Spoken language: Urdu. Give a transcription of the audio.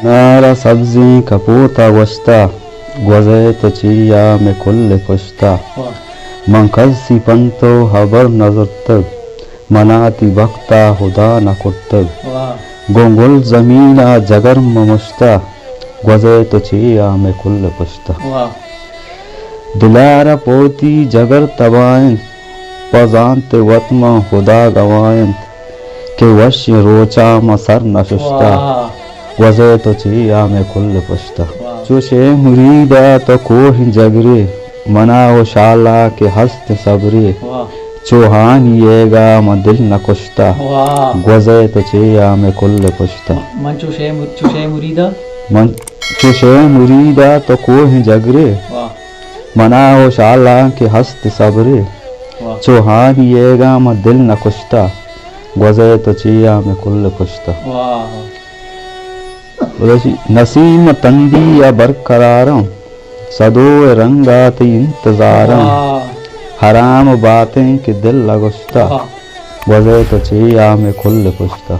نارا سبزی کپوتا وشتا گوزیت چیا میں کل پشتا من کسی پنتو حبر نظرتگ مناتی بختا خدا نکرتگ گونگل زمینا جگر ممشتا گوزیت چیا میں کل پشتا دلارا پوتی جگر تبائن پزانت وطما خدا گوائن کہ وش روچا مسر نششتا وزیت چیا میں کل پشتا چوشے مریدا تو کوہ جگرے منا و شالا کے ہست صبرے چوہان یہ گا ما دل نکشتا وزیت چیا میں کل پشتا چوشے مریدا تو کوہ جگرے منا و شالا کے ہست صبرے چوہان یہ گا ما دل نکشتا وزیت چیا میں کل پشتا نسیم تندی یا برقرارم صدو رنگات انتظارم حرام باتیں کہ دل لگشتا وزیت چیا میں کل پشتا